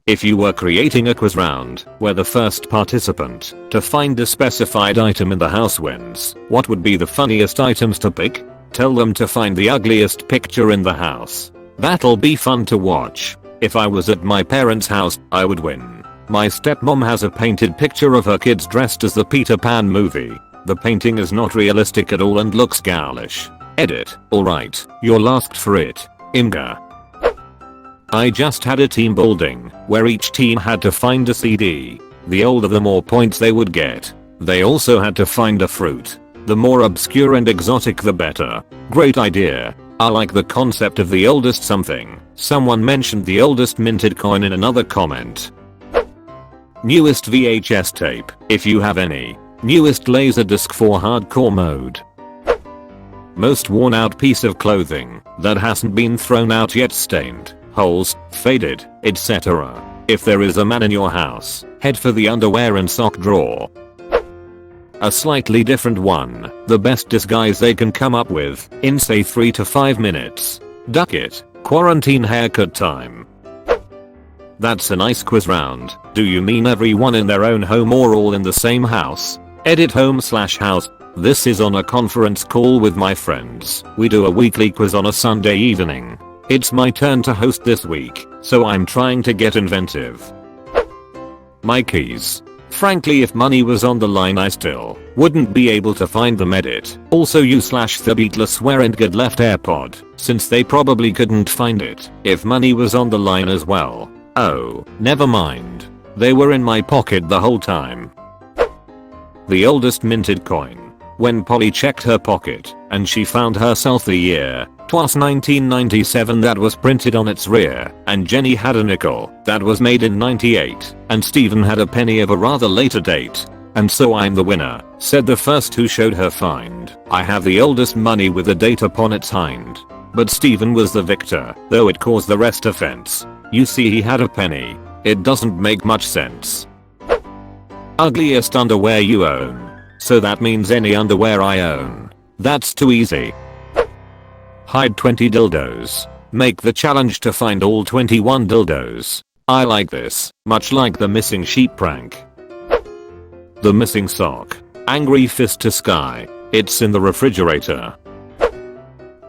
If you were creating a quiz round where the first participant to find a specified item in the house wins, what would be the funniest items to pick? Tell them to find the ugliest picture in the house. That'll be fun to watch. If I was at my parents' house, I would win. My stepmom has a painted picture of her kids dressed as the Peter Pan movie. The painting is not realistic at all and looks ghoulish. Edit. Alright, you'll ask for it. Imga. I just had a team building where each team had to find a CD. The older the more points they would get. They also had to find a fruit. The more obscure and exotic the better. Great idea. I like the concept of the oldest something. Someone mentioned the oldest minted coin in another comment. Newest VHS tape, if you have any. Newest laserdisc for hardcore mode. Most worn out piece of clothing that hasn't been thrown out yet, stained, holes, faded, etc. If there is a man in your house, head for the underwear and sock drawer. A slightly different one, the best disguise they can come up with in say 3 to 5 minutes. Duck it. Quarantine haircut time. That's a nice quiz round. Do you mean everyone in their own home or all in the same house? Edit home/house. This is on a conference call with my friends. We do a weekly quiz on a Sunday evening. It's my turn to host this week, so I'm trying to get inventive. My keys. Frankly, if money was on the line, I still wouldn't be able to find them. Edit. Also you/the Beatles swear and get left AirPod, since they probably couldn't find it if money was on the line as well. Oh, never mind. They were in my pocket the whole time. The oldest minted coin. When Polly checked her pocket and she found herself the year, 'twas 1997 that was printed on its rear, and Jenny had a nickel that was made in 98, and Stephen had a penny of a rather later date. And so I'm the winner, said the first who showed her find. I have the oldest money with a date upon its hind. But Stephen was the victor, though it caused the rest offense. You see, he had a penny. It doesn't make much sense. Ugliest underwear you own. So that means any underwear I own. That's too easy. Hide 20 dildos. Make the challenge to find all 21 dildos. I like this, much like the missing sheep prank. The missing sock. Angry fist to sky. It's in the refrigerator.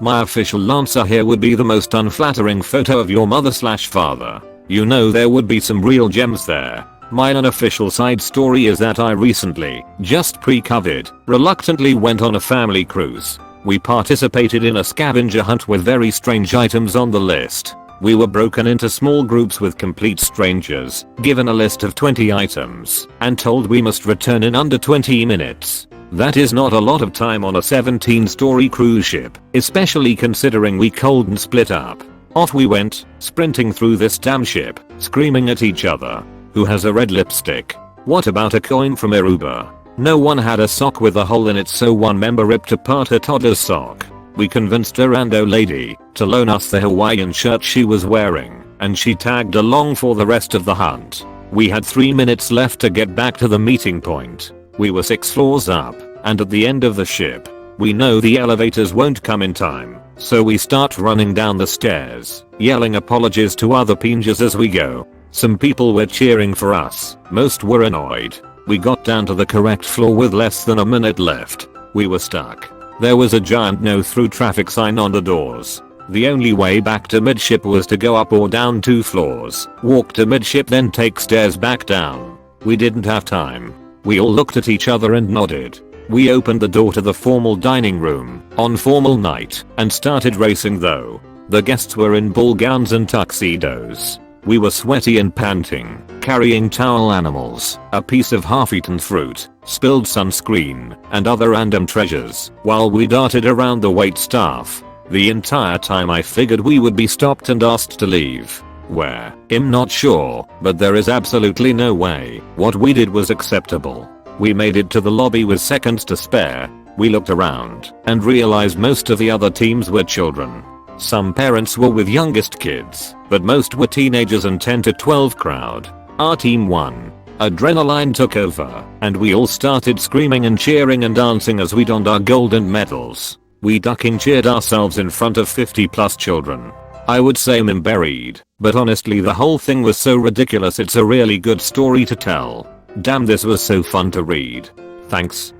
My official answer here would be the most unflattering photo of your mother/father. You know there would be some real gems there. My unofficial side story is that I recently, just pre-COVID, reluctantly went on a family cruise. We participated in a scavenger hunt with very strange items on the list. We were broken into small groups with complete strangers, given a list of 20 items, and told we must return in under 20 minutes. That is not a lot of time on a 17-story cruise ship, especially considering we cold and split up. Off we went, sprinting through this damn ship, screaming at each other. Who has a red lipstick? What about a coin from Aruba? No one had a sock with a hole in it, so one member ripped apart her toddler's sock. We convinced a rando lady to loan us the Hawaiian shirt she was wearing, and she tagged along for the rest of the hunt. We had 3 minutes left to get back to the meeting point. We were 6 floors up, and at the end of the ship. We know the elevators won't come in time, so we start running down the stairs, yelling apologies to other passengers as we go. Some people were cheering for us, most were annoyed. We got down to the correct floor with less than a minute left. We were stuck. There was a giant no through traffic sign on the doors. The only way back to midship was to go up or down 2 floors, walk to midship, then take stairs back down. We didn't have time. We all looked at each other and nodded. We opened the door to the formal dining room on formal night and started racing though. The guests were in ball gowns and tuxedos. We were sweaty and panting, carrying towel animals, a piece of half-eaten fruit, spilled sunscreen, and other random treasures, while we darted around the wait staff. The entire time I figured we would be stopped and asked to leave. Where? I'm not sure, but there is absolutely no way what we did was acceptable. We made it to the lobby with seconds to spare. We looked around and realized most of the other teams were children. Some parents were with youngest kids, but most were teenagers and 10 to 12 crowd. Our team won. Adrenaline took over, and we all started screaming and cheering and dancing as we donned our golden medals. We ducking cheered ourselves in front of 50+ children. I would say I'm buried, but honestly the whole thing was so ridiculous it's a really good story to tell. Damn, this was so fun to read. Thanks.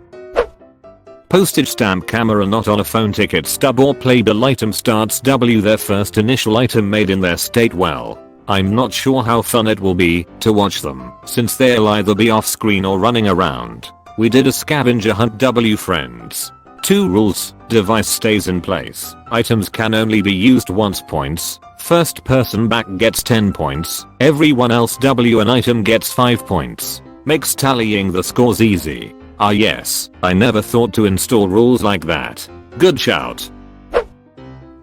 Postage stamp camera not on a phone, ticket stub or playbill item starts W, their first initial item made in their state. Well, I'm not sure how fun it will be to watch them since they'll either be off screen or running around. We did a scavenger hunt W, friends. 2 rules. Device stays in place. Items can only be used once. Points. First person back gets 10 points. Everyone else W an item gets 5 points. Makes tallying the scores easy. Ah yes, I never thought to install rules like that. Good shout.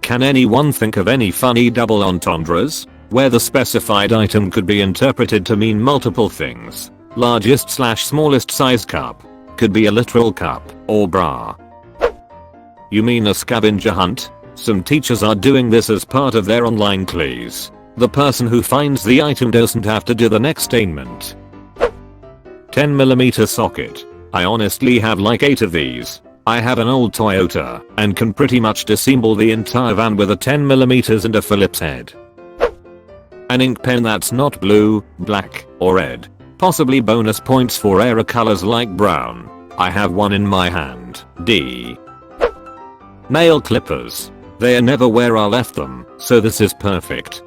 Can anyone think of any funny double entendres where the specified item could be interpreted to mean multiple things? Largest/smallest size cup. Could be a literal cup or bra. You mean a scavenger hunt? Some teachers are doing this as part of their online quiz. The person who finds the item doesn't have to do the next statement. 10mm socket. I honestly have like 8 of these. I have an old Toyota and can pretty much disassemble the entire van with a 10mm and a Phillips head. An ink pen that's not blue, black, or red. Possibly bonus points for rarer colors like brown. I have one in my hand. D. Nail clippers. They are never where I left them, so this is perfect.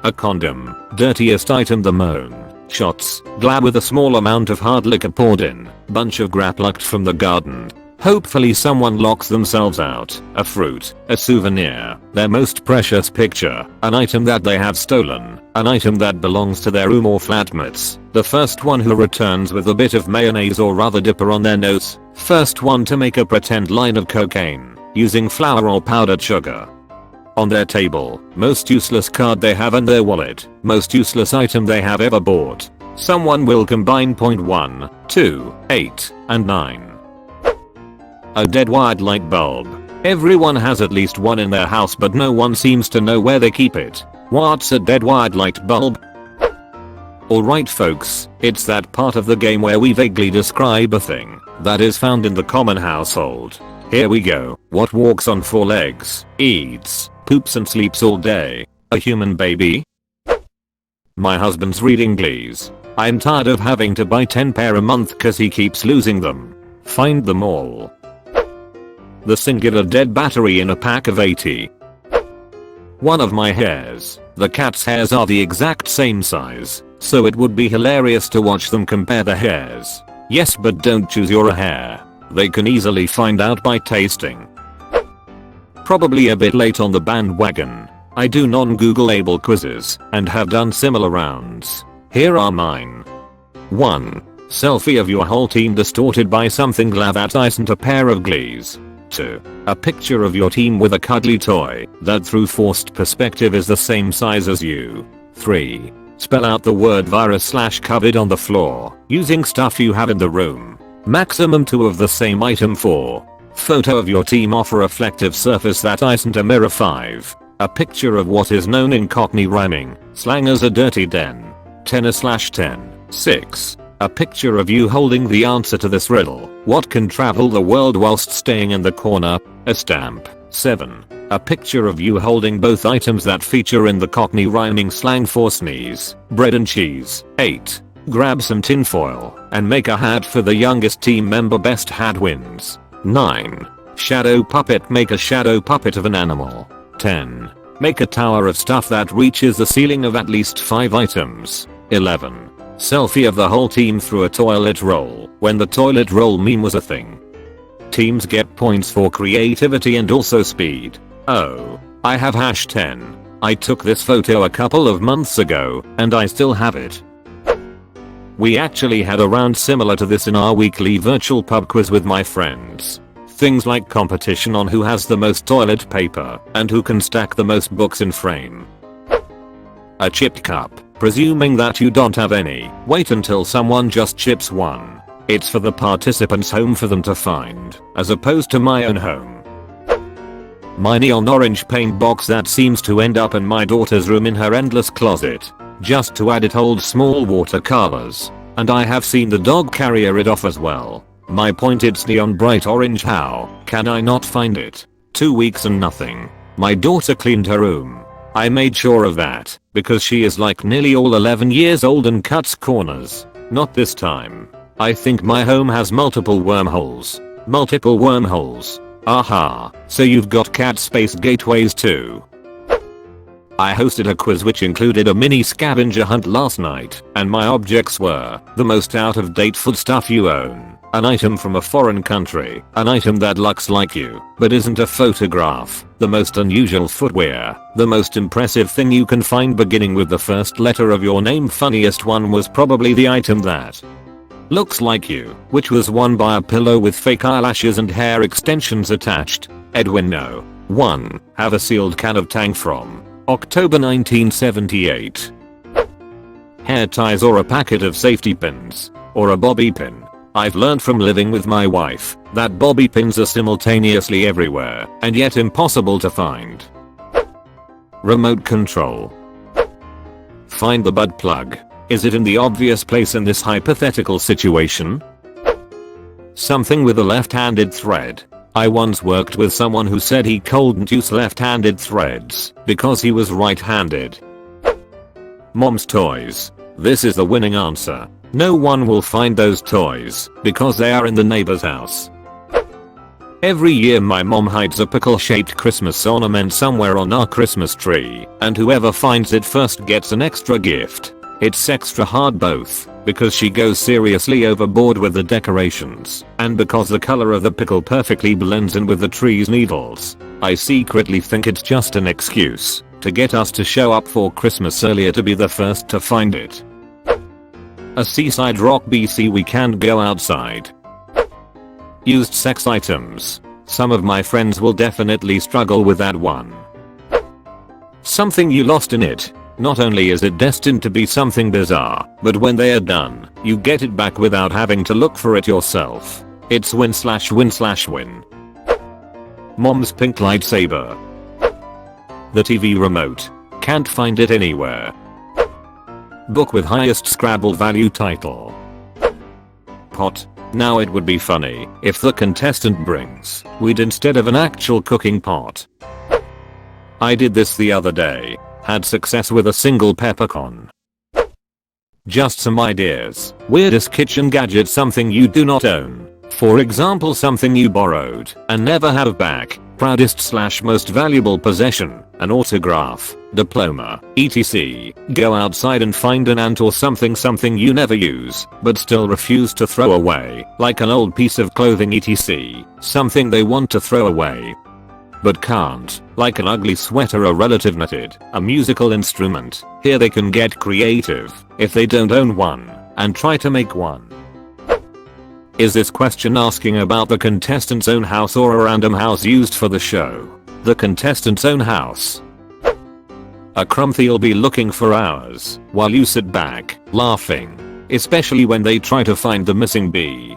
A condom. Dirtiest item, the moan. Shots. Glad with a small amount of hard liquor poured in. Bunch of grap plucked from the garden. Hopefully someone locks themselves out. A fruit. A souvenir. Their most precious picture. An item that they have stolen. An item that belongs to their room or flatmates. The first one who returns with a bit of mayonnaise or other dipper on their nose. First one to make a pretend line of cocaine using flour or powdered sugar. On their table. Most useless card they have in their wallet. Most useless item they have ever bought. Someone will combine point 1, 2, 8, and 9. A dead wired light bulb. Everyone has at least one in their house but no one seems to know where they keep it. What's a dead wired light bulb? Alright folks, it's that part of the game where we vaguely describe a thing that is found in the common household. Here we go. What walks on 4 legs, eats, poops and sleeps all day? A human baby? My husband's reading Glees. I'm tired of having to buy 10 pair a month cause he keeps losing them. Find them all. The singular dead battery in a pack of 80. One of my hairs. The cat's hairs are the exact same size, so it would be hilarious to watch them compare the hairs. Yes, but don't choose your hair. They can easily find out by tasting. Probably a bit late on the bandwagon. I do non-Googleable quizzes and have done similar rounds. Here are mine. 1. Selfie of your whole team distorted by something that isn't a pair of Glees. 2. A picture of your team with a cuddly toy that through forced perspective is the same size as you. 3. Spell out the word virus/COVID on the floor using stuff you have in the room. Maximum 2 of the same item. 4. Photo of your team off a reflective surface that isn't a mirror. 5. A picture of what is known in Cockney rhyming slang as a dirty den. 10/10. 6. A picture of you holding the answer to this riddle. What can travel the world whilst staying in the corner? A stamp. 7. A picture of you holding both items that feature in the Cockney rhyming slang for sneeze, bread and cheese. 8. Grab some tinfoil and make a hat for the youngest team member. Best hat wins. 9. Shadow puppet. Make a shadow puppet of an animal. 10. Make a tower of stuff that reaches the ceiling of at least 5 items. 11. Selfie of the whole team through a toilet roll when the toilet roll meme was a thing. Teams get points for creativity and also speed. Oh, I have #10. I took this photo a couple of months ago and I still have it. We actually had a round similar to this in our weekly virtual pub quiz with my friends. Things like competition on who has the most toilet paper and who can stack the most books in frame. A chipped cup. Presuming that you don't have any, wait until someone just chips one. It's for the participants' home for them to find, as opposed to my own home. My neon orange paint box that seems to end up in my daughter's room in her endless closet. Just to add, it holds small watercolors. And I have seen the dog carrier it off as well. My point, it's neon bright orange. How can I not find it? 2 weeks and nothing. My daughter cleaned her room. I made sure of that because she is like nearly all 11 years old and cuts corners. Not this time. I think my home has multiple wormholes. Multiple wormholes. Aha, so you've got cat space gateways too. I hosted a quiz which included a mini scavenger hunt last night, and my objects were the most out-of-date food stuff you own, an item from a foreign country, an item that looks like you but isn't a photograph, the most unusual footwear, the most impressive thing you can find beginning with the first letter of your name. Funniest one was probably the item that looks like you, which was won by a pillow with fake eyelashes and hair extensions attached. Edwin No. 1. Have a sealed can of Tang from October 1978. Hair ties or a packet of safety pins. Or a bobby pin. I've learned from living with my wife that bobby pins are simultaneously everywhere and yet impossible to find. Remote control. Find the butt plug. Is it in the obvious place in this hypothetical situation? Something with a left-handed thread. I once worked with someone who said he couldn't use left-handed threads because he was right-handed. Mom's toys. This is the winning answer. No one will find those toys because they are in the neighbor's house. Every year my mom hides a pickle-shaped Christmas ornament somewhere on our Christmas tree, and whoever finds it first gets an extra gift. It's extra hard both because she goes seriously overboard with the decorations and because the color of the pickle perfectly blends in with the tree's needles. I secretly think it's just an excuse to get us to show up for Christmas earlier to be the first to find it. A seaside rock. BC. We can't go outside. Used sex items. Some of my friends will definitely struggle with that one. Something you lost in it. Not only is it destined to be something bizarre, but when they are done, you get it back without having to look for it yourself. It's win/win/win. Mom's pink lightsaber. The TV remote. Can't find it anywhere. Book with highest Scrabble value title. Pot. Now it would be funny if the contestant brings weed instead of an actual cooking pot. I did this the other day. Had success with a single peppercorn. Just some ideas. Weirdest kitchen gadget. Something you do not own. For example, something you borrowed and never have back. Proudest/most valuable possession. An autograph, diploma, etc. Go outside and find an ant or something you never use but still refuse to throw away. Like an old piece of clothing, etc. Something they want to throw away but can't, like an ugly sweater a relative knitted, a musical instrument. Here they can get creative if they don't own one and try to make one. Is this question asking about the contestant's own house or a random house used for the show? The contestant's own house. A crumpy'll be looking for hours while you sit back, laughing, especially when they try to find the missing bee.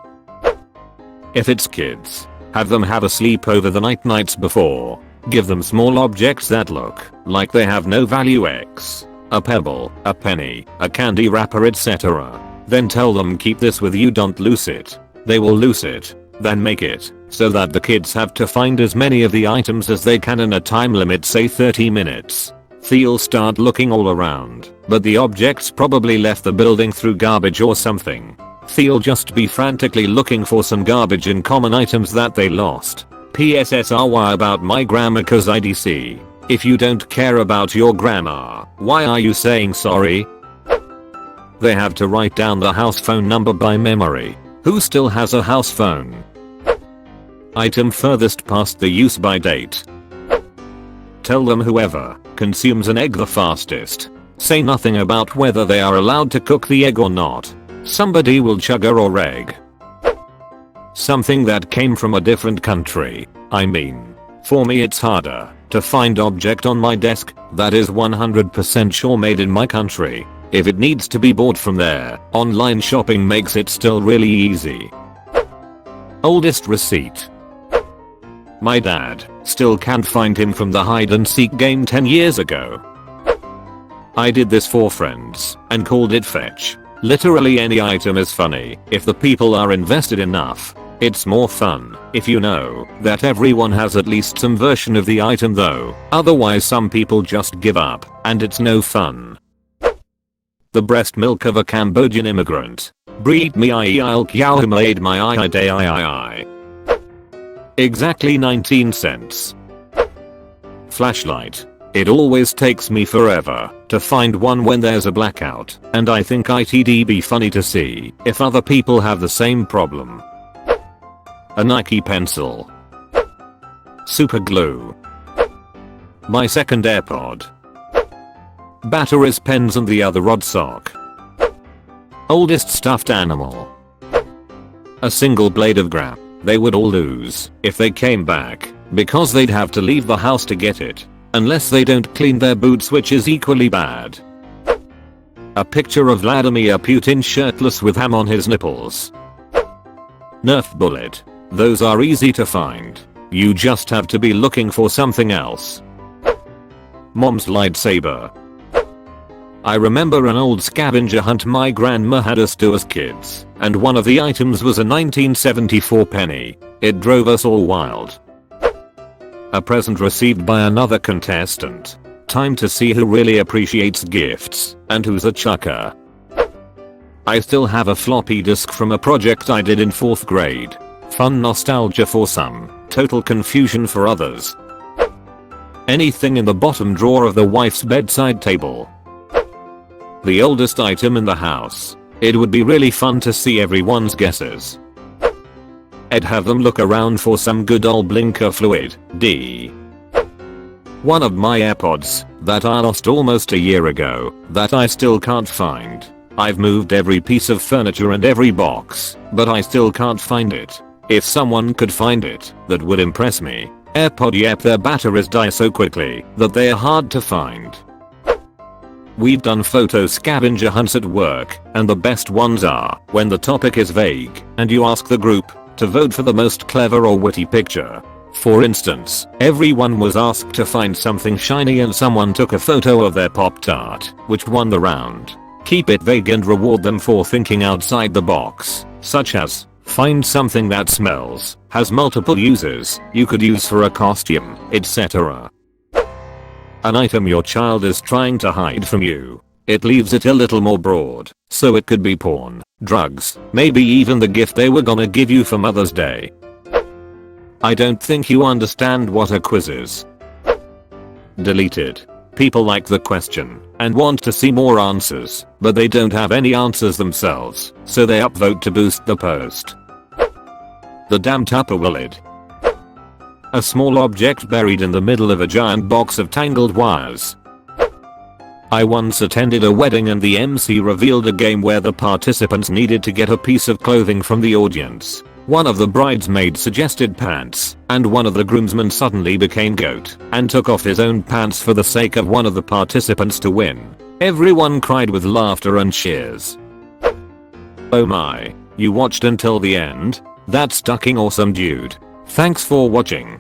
If it's kids, have them have a sleepover the nights before. Give them small objects that look like they have no value, X. A pebble, a penny, a candy wrapper, etc. Then tell them keep this with you, don't lose it. They will lose it. Then make it so that the kids have to find as many of the items as they can in a time limit, say 30 minutes. They'll start looking all around, but the objects probably left the building through garbage or something. They'll just be frantically looking for some garbage in common items that they lost. PSSRY about my grammar cause IDC. If you don't care about your grammar, why are you saying sorry? They have to write down the house phone number by memory. Who still has a house phone? Item furthest past the use by date. Tell them whoever consumes an egg the fastest. Say nothing about whether they are allowed to cook the egg or not. Somebody will chug a raw egg. Something that came from a different country. I mean, for me it's harder to find object on my desk that is 100% sure made in my country. If it needs to be bought from there, online shopping makes it still really easy. Oldest receipt. My dad still can't find him from the hide and seek game 10 years ago. I did this for friends and called it fetch. Literally any item is funny if the people are invested enough. It's more fun if you know that everyone has at least some version of the item though, otherwise some people just give up and it's no fun. The breast milk of a Cambodian immigrant. Breed me I'll kiao who made my I day I. Exactly 19 cents. Flashlight. It always takes me forever to find one when there's a blackout, and I think it'd be funny to see if other people have the same problem. A Nike pencil. Super glue. My second AirPod. Batteries, pens and the other rod sock. Oldest stuffed animal. A single blade of grass. They would all lose if they came back because they'd have to leave the house to get it. Unless they don't clean their boots, which is equally bad. A picture of Vladimir Putin shirtless with ham on his nipples. Nerf bullet. Those are easy to find. You just have to be looking for something else. Mom's lightsaber. I remember an old scavenger hunt my grandma had us do as kids, and one of the items was a 1974 penny. It drove us all wild. A present received by another contestant. Time to see who really appreciates gifts and who's a chucker. I still have a floppy disk from a project I did in 4th grade. Fun nostalgia for some, total confusion for others. Anything in the bottom drawer of the wife's bedside table. The oldest item in the house. It would be really fun to see everyone's guesses. I'd have them look around for some good old blinker fluid. D. One of my AirPods that I lost almost a year ago that I still can't find. I've moved every piece of furniture and every box, but I still can't find it. If someone could find it, that would impress me. AirPod, yep, their batteries die so quickly that they're hard to find. We've done photo scavenger hunts at work, and the best ones are when the topic is vague and you ask the group to vote for the most clever or witty picture. For instance, everyone was asked to find something shiny and someone took a photo of their Pop-Tart, which won the round. Keep it vague and reward them for thinking outside the box, such as, find something that smells, has multiple uses, you could use for a costume, etc. An item your child is trying to hide from you. It leaves it a little more broad, so it could be porn, drugs, maybe even the gift they were gonna give you for Mother's Day. I don't think you understand what a quiz is. Deleted. People like the question and want to see more answers, but they don't have any answers themselves, so they upvote to boost the post. The damn Tupperware lid. A small object buried in the middle of a giant box of tangled wires. I once attended a wedding and the MC revealed a game where the participants needed to get a piece of clothing from the audience. One of the bridesmaids suggested pants, and one of the groomsmen suddenly became goat and took off his own pants for the sake of one of the participants to win. Everyone cried with laughter and cheers. Oh my, you watched until the end? That's fucking awesome, dude. Thanks for watching.